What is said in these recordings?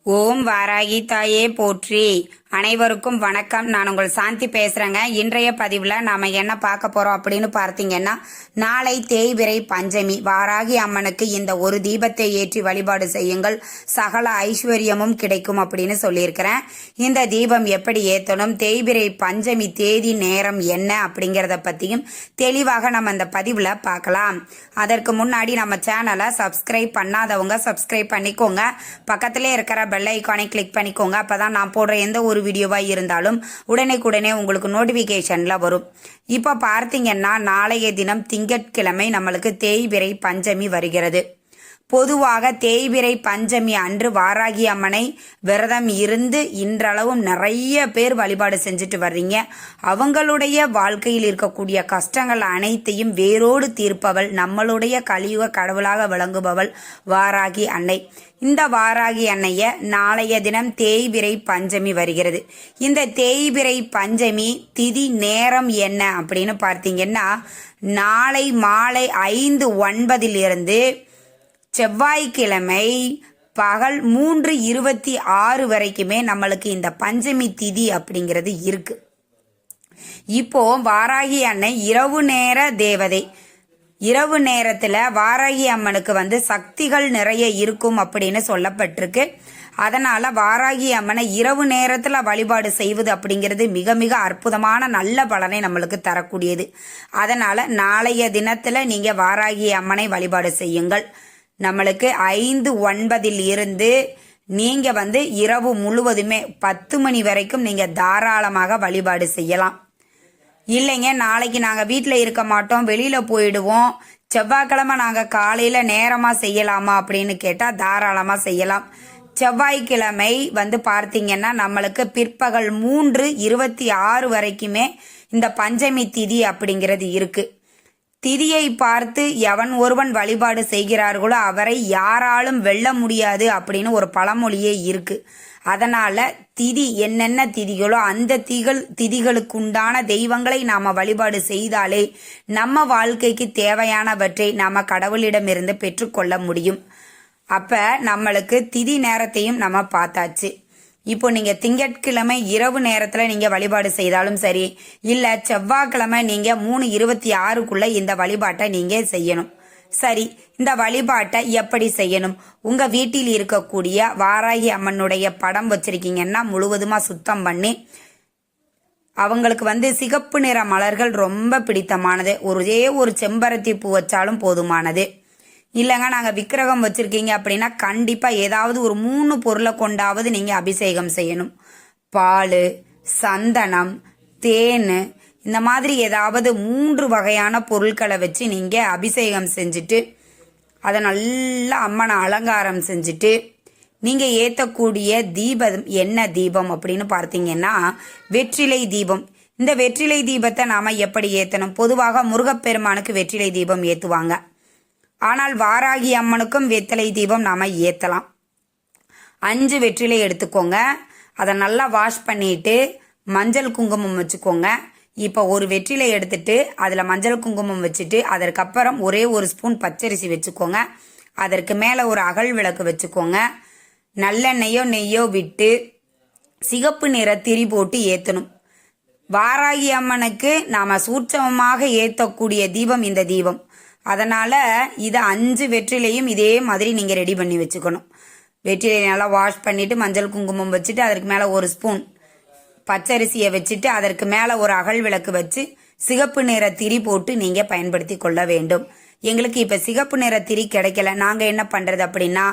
ஓம் வாராகி தாயே போற்றி. அனைவருக்கும் வணக்கம். நான் உங்கள் சாந்தி பேசுறேங்க. இன்றைய பதிவுல நாம என்ன பார்க்க போறோம் அப்படின்னு பார்த்தீங்கன்னா, நாளை தேய்பிறை பஞ்சமி. வாராகி அம்மனுக்கு இந்த ஒரு தீபத்தை ஏற்றி வழிபாடு செய்யுங்கள், சகல ஐஸ்வர்யமும் கிடைக்கும் அப்படின்னு சொல்லியிருக்கிறேன். இந்த தீபம் எப்படி ஏற்றணும், தேய்பிறை பஞ்சமி தேதி நேரம் என்ன அப்படிங்கறத பத்தியும் தெளிவாக நம்ம இந்த பதிவுல பார்க்கலாம். அதற்கு முன்னாடி நம்ம சேனலை சப்ஸ்கிரைப் பண்ணாதவங்க சப்ஸ்கிரைப் பண்ணிக்கோங்க. பக்கத்திலே இருக்கிற பெல் ஐக்கானை கிளிக் பண்ணிக்கோங்க. அப்பதான் நான் போடுற எந்த ஒரு வீடியோவா இருந்தாலும் உடனே உங்களுக்கு நோட்டிபிகேஷன்ல வரும். இப்ப பார்த்தீங்கன்னா, நாளைய தினம் திங்கட்கிழமை நம்மளுக்கு தேய்பிறை பஞ்சமி வருகிறது. பொதுவாக தேய்பிறை பஞ்சமி அன்று வாராகி அம்மனை விரதம் இருந்து இன்றளவும் நிறைய பேர் வழிபாடு செஞ்சுட்டு வர்றீங்க. அவங்களுடைய வாழ்க்கையில் இருக்கக்கூடிய கஷ்டங்கள் அனைத்தையும் வேரோடு தீர்ப்பவள், நம்மளுடைய கலியுக கடவுளாக விளங்குபவள் வாராகி அன்னை. இந்த வாராகி அன்னைய நாளைய தினம் தேய்பிறை பஞ்சமி வருகிறது. இந்த தேய்பிறை பஞ்சமி திதி நேரம் என்ன அப்படின்னு பார்த்தீங்கன்னா, நாளை மாலை 5:09 செவ்வாய்க்கிழமை பகல் 3:26 வரைக்குமே நம்மளுக்கு இந்த பஞ்சமி திதி அப்படிங்கிறது இருக்கு. இப்போ வாராகி அன்னை இரவு நேர தேவதை. இரவு நேரத்துல வாராகி அம்மனுக்கு சக்திகள் நிறைய இருக்கும் அப்படின்னு சொல்லப்பட்டிருக்கு. அதனால வாராகி அம்மனை இரவு நேரத்துல வழிபாடு செய்வது அப்படிங்கிறது மிக மிக அற்புதமான நல்ல பலனை நம்மளுக்கு தரக்கூடியது. அதனால நாளைய தினத்துல நீங்க வாராகி அம்மனை வழிபாடு செய்யுங்கள். நம்மளுக்கு 5:09 நீங்க இரவு முழுவதுமே 10 மணி வரைக்கும் நீங்க தாராளமாக வழிபாடு செய்யலாம். இல்லைங்க, நாளைக்கு நாங்க வீட்டுல இருக்க மாட்டோம், வெளியில போயிடுவோம், செவ்வாய்க்கிழமை நாங்க காலையில நேரமா செய்யலாமா அப்படின்னு கேட்டா தாராளமா செய்யலாம். செவ்வாய்க்கிழமை பார்த்தீங்கன்னா நம்மளுக்கு பிற்பகல் 3:26 வரைக்குமே இந்த பஞ்சமி திதி அப்படிங்கிறது இருக்கு. திதியை பார்த்து எவன் ஒருவன் வழிபாடு செய்கிறார்களோ அவரை யாராலும் வெல்ல முடியாது அப்படின்னு ஒரு பழமொழியே இருக்கு. அதனால திதி என்னென்ன திதிகளோ அந்த திதிகளுக்குண்டான தெய்வங்களை நாம வழிபாடு செய்தாலே நம்ம வாழ்க்கைக்கு தேவையானவற்றை நாம கடவுளிடமிருந்து பெற்றுக்கொள்ள முடியும். அப்ப நம்மளுக்கு திதி நேரத்தையும் நம்ம பார்த்தாச்சு. இப்போ நீங்க திங்கட்கிழமை இரவு நேரத்துல நீங்க வழிபாடு செய்தாலும் சரி, இல்ல செவ்வாய்க்கிழமை நீங்க 3:26 இந்த வழிபாட்டை நீங்க செய்யணும். சரி, இந்த வழிபாட்டை எப்படி செய்யணும்? உங்க வீட்டில் இருக்கக்கூடிய வாராகி அம்மனுடைய படம் வச்சிருக்கீங்கன்னா முழுவதுமா சுத்தம் பண்ணி, அவங்களுக்கு சிகப்பு நிற மலர்கள் ரொம்ப பிடித்தமானது, ஒரே ஒரு செம்பருத்தி பூ வச்சாலும் போதுமானது. இல்லைங்க, நாங்கள் விக்கிரகம் வச்சிருக்கீங்க அப்படின்னா கண்டிப்பா ஏதாவது ஒரு 3 பொருளை கொண்டாவது நீங்க அபிஷேகம் செய்யணும். பால், சந்தனம், தேன், இந்த மாதிரி ஏதாவது 3 வகையான பொருட்களை வச்சு நீங்க அபிஷேகம் செஞ்சுட்டு அதை நல்லா அம்மனை அலங்காரம் செஞ்சுட்டு நீங்க ஏற்றக்கூடிய தீபம் என்ன தீபம் அப்படின்னு பார்த்தீங்கன்னா வெற்றிலை தீபம். இந்த வெற்றிலை தீபத்தை நாம எப்படி ஏற்றணும்? பொதுவாக முருகப்பெருமானுக்கு வெற்றிலை தீபம் ஏற்றுவாங்க. ஆனால் வாராகி அம்மனுக்கும் வெற்றிலை தீபம் நாம ஏற்றலாம். 5 வெற்றிலை எடுத்துக்கோங்க. அதை நல்லா வாஷ் பண்ணிட்டு மஞ்சள் குங்குமம் வச்சுக்கோங்க. இப்போ ஒரு வெற்றிலை எடுத்துட்டு அதில் மஞ்சள் குங்குமம் வச்சுட்டு அதற்கப்புறம் ஒரே ஒரு ஸ்பூன் பச்சரிசி வச்சுக்கோங்க. அதற்கு மேலே ஒரு அகல் விளக்கு வச்சுக்கோங்க. நல்லெண்ணெயோ நெய்யோ விட்டு சிகப்பு நிற திரி போட்டு ஏற்றணும். வாராகி அம்மனுக்கு நாம சூட்சமமாக ஏற்றக்கூடிய தீபம் இந்த தீபம். அதனால இதை 5 வெற்றிலையும் இதே மாதிரி நீங்க ரெடி பண்ணி வச்சுக்கணும். வெற்றிலை நல்லா வாஷ் பண்ணிட்டு மஞ்சள் குங்குமம் வச்சுட்டு அதற்கு மேல ஒரு ஸ்பூன் பச்சரிசியை வச்சுட்டு அதற்கு மேல ஒரு அகல் விளக்கு வச்சு சிகப்பு நிற திரி போட்டு நீங்க பயன்படுத்தி கொள்ள வேண்டும். எங்களுக்கு இப்ப சிகப்பு நிற திரி கிடைக்கல, நாங்க என்ன பண்றது அப்படின்னா,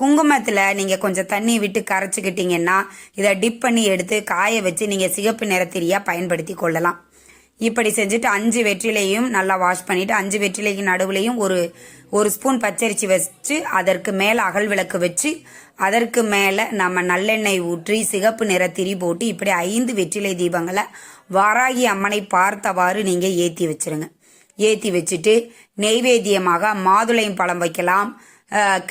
குங்குமத்துல நீங்க கொஞ்சம் தண்ணி விட்டு கரைச்சுக்கிட்டீங்கன்னா இதை டிப் பண்ணி எடுத்து காய வச்சு நீங்க சிகப்பு நிற திரியா பயன்படுத்தி கொள்ளலாம். இப்படி செஞ்சுட்டு 5 வெற்றிலையும் நல்லா வாஷ் பண்ணிட்டு 5 வெற்றிலைக்கு நடுவுலையும் ஒரு ஸ்பூன் பச்சரிசி வச்சு அதற்கு மேல அகல் விளக்கு வச்சு அதற்கு மேல நம்ம நல்லெண்ணெய் ஊற்றி சிகப்பு நிற திரி போட்டு இப்படி 5 வெற்றிலை தீபங்களை வாராகி அம்மனை பார்த்தவாறு நீங்க ஏத்தி வச்சிருங்க. ஏத்தி வச்சுட்டு நெய்வேத்தியமாக மாதுளை பழம் வைக்கலாம்,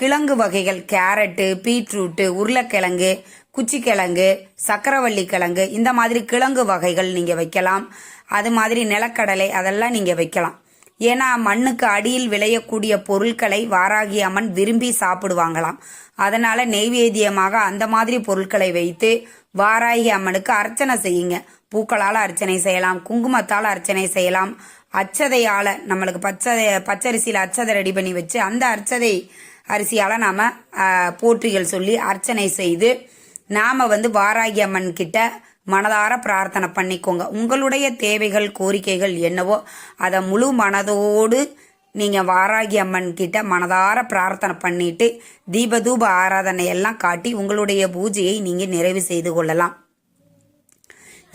கிழங்கு வகைகள் கேரட்டு, பீட்ரூட்டு, உருளைக்கிழங்கு, குச்சிக்கிழங்கு, சக்கரவள்ளி கிழங்கு, இந்த மாதிரி கிழங்கு வகைகள் நீங்க வைக்கலாம். அது மாதிரி நிலக்கடலை அதெல்லாம் நீங்க வைக்கலாம். ஏன்னா மண்ணுக்கு அடியில் விளையக்கூடிய பொருட்களை வாராகி அம்மன் விரும்பி சாப்பிடுவாங்களாம். அதனால நெய்வேத்தியமாக அந்த மாதிரி பொருட்களை வைத்து வாராகி அம்மனுக்கு அர்ச்சனை செய்யுங்க. பூக்களால் அர்ச்சனை செய்யலாம், குங்குமத்தால் அர்ச்சனை செய்யலாம், அச்சதையால நம்மளுக்கு பச்சரிசியில் அச்சதை ரெடி பண்ணி வச்சு அந்த அர்ச்சதை அரிசியால நாம போற்றிகள் சொல்லி அர்ச்சனை செய்து நாம வாராகி அம்மன் கிட்ட மனதார பிரார்த்தனை பண்ணிக்கோங்க. உங்களுடைய தேவைகள் கோரிக்கைகள் என்னவோ அதை முழு மனதோடு நீங்க வாராகி அம்மன் கிட்ட மனதார பிரார்த்தனை பண்ணிட்டு தீபதூப ஆராதனை எல்லாம் காட்டி உங்களுடைய பூஜையை நீங்க நிறைவு செய்து கொள்ளலாம்.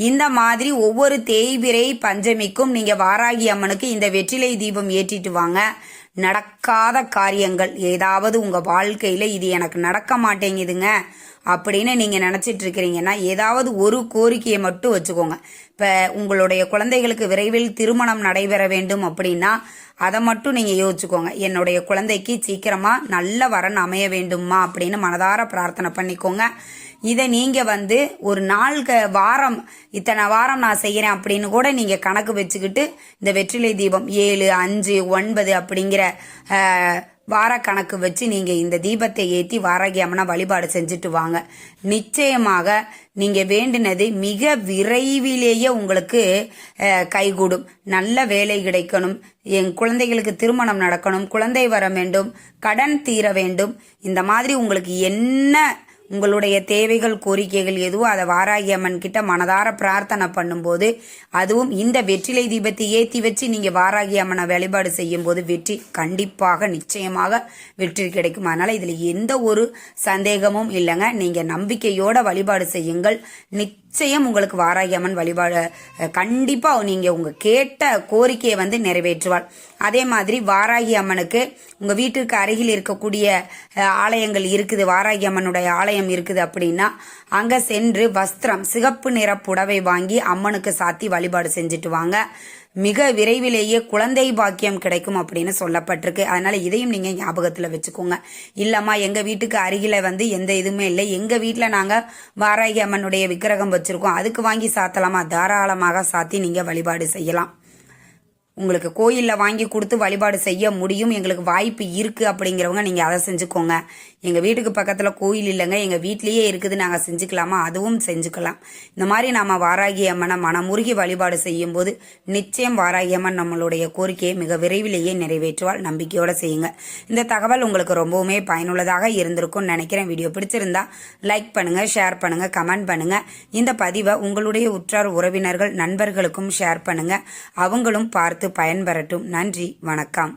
இந்த மாதிரி ஒவ்வொரு தேய்பிறை பஞ்சமிக்கும் நீங்க வாராகி அம்மனுக்கு இந்த வெற்றிலை தீபம் ஏற்றிட்டு வாங்க. நடக்காத காரியங்கள் ஏதாவது உங்க வாழ்க்கையில இது எனக்கு நடக்க மாட்டேங்குதுங்க அப்படின்னு நீங்க நினைச்சிட்டு இருக்கிறீங்கன்னா ஏதாவது ஒரு கோரிக்கையை மட்டும் வச்சுக்கோங்க. இப்ப உங்களுடைய குழந்தைகளுக்கு விரைவில் திருமணம் நடைபெற வேண்டும் அப்படின்னா அதை மட்டும் நீங்க யோசிச்சுக்கோங்க. என்னுடைய குழந்தைக்கு சீக்கிரமா நல்ல வரன் அமைய வேண்டுமா அப்படின்னு மனதார பிரார்த்தனை பண்ணிக்கோங்க. இதை நீங்க ஒரு நாள் வாரம் இத்தனை வாரம் நான் செய்யறேன் அப்படின்னு கூட நீங்க கணக்கு வச்சுக்கிட்டு இந்த வெற்றிலை தீபம் 7, 5, 9 அப்படிங்கிற வார கணக்கு வச்சு நீங்க இந்த தீபத்தை ஏற்றி வாராகி அம்மனை வழிபாடு செஞ்சுட்டு வாங்க. நிச்சயமாக நீங்க வேண்டினது மிக விரைவிலேயே உங்களுக்கு கைகூடும். நல்ல வேலை கிடைக்கணும், என் குழந்தைகளுக்கு திருமணம் நடக்கணும், குழந்தை வர வேண்டும், கடன் தீர வேண்டும், இந்த மாதிரி உங்களுக்கு என்ன உங்களுடைய தேவைகள் கோரிக்கைகள் எதுவோ அதை வாராகி அம்மன் கிட்ட மனதார பிரார்த்தனை பண்ணும்போது, அதுவும் இந்த வெற்றிலை தீபத்தை ஏற்றி வச்சு நீங்க வாராகி அம்மனை வழிபாடு செய்யும் போது வெற்றி கண்டிப்பாக நிச்சயமாக வெற்றி கிடைக்கும். அதனால இதுல எந்த ஒரு சந்தேகமும் இல்லைங்க. நீங்க நம்பிக்கையோட வழிபாடு செய்யுங்கள். நிச்சயம் உங்களுக்கு வாராகி அம்மன் வழிபாடு கண்டிப்பா நீங்க உங்க கேட்ட கோரிக்கையை நிறைவேற்றுவாள். அதே மாதிரி வாராகி அம்மனுக்கு உங்க வீட்டுக்கு அருகில் இருக்கக்கூடிய ஆலயங்கள் இருக்குது, வாராகி அம்மனுடைய ஆலயம் இருக்குது அப்படின்னா அங்க சென்று வஸ்திரம் சிகப்பு நிற புடவை வாங்கி அம்மனுக்கு சாத்தி வழிபாடு செஞ்சுட்டு வாங்க. மிக விரைவிலேயே குழந்தை பாக்கியம் கிடைக்கும் அப்படின்னு சொல்லப்பட்டிருக்கு. அதனால இதையும் நீங்க ஞாபகத்துல வச்சுக்கோங்க. இல்லம்மா எங்க வீட்டுக்கு அருகில எந்த இதுவுமே இல்லை, எங்க வீட்டுல நாங்க வாராகி அம்மனுடைய விக்கிரகம் வச்சிருக்கோம், அதுக்கு வாங்கி சாத்தலாமா? தாராளமாக சாத்தி நீங்க வழிபாடு செய்யலாம். உங்களுக்கு கோயிலில் வாங்கி கொடுத்து வழிபாடு செய்ய முடியும், எங்களுக்கு வாய்ப்பு இருக்கு அப்படிங்கிறவங்க நீங்க அதை செஞ்சுக்கோங்க. எங்க வீட்டுக்கு பக்கத்துல கோயில் இல்லைங்க, எங்க வீட்லயே இருக்குது, நாங்க செஞ்சுக்கலாமா? அதுவும் செஞ்சுக்கலாம். இந்த மாதிரி நாம வாராகி அம்மனை மனமுருகி வழிபாடு செய்யும் போது நிச்சயம் வாராகி அம்மன் நம்மளுடைய கோரிக்கையை மிக விரைவிலேயே நிறைவேற்றுவாள். நம்பிக்கையோட செய்யுங்க. இந்த தகவல் உங்களுக்கு ரொம்பவுமே பயனுள்ளதாக இருந்திருக்கும்னு நினைக்கிறேன். வீடியோ பிடிச்சிருந்தா லைக் பண்ணுங்க, ஷேர் பண்ணுங்க, கமெண்ட் பண்ணுங்க. இந்த பதிவை உங்களுடைய உற்றார் உறவினர்கள் நண்பர்களுக்கும் ஷேர் பண்ணுங்க, அவங்களும் பார்த்து பயன்பெறட்டும். நன்றி, வணக்கம்.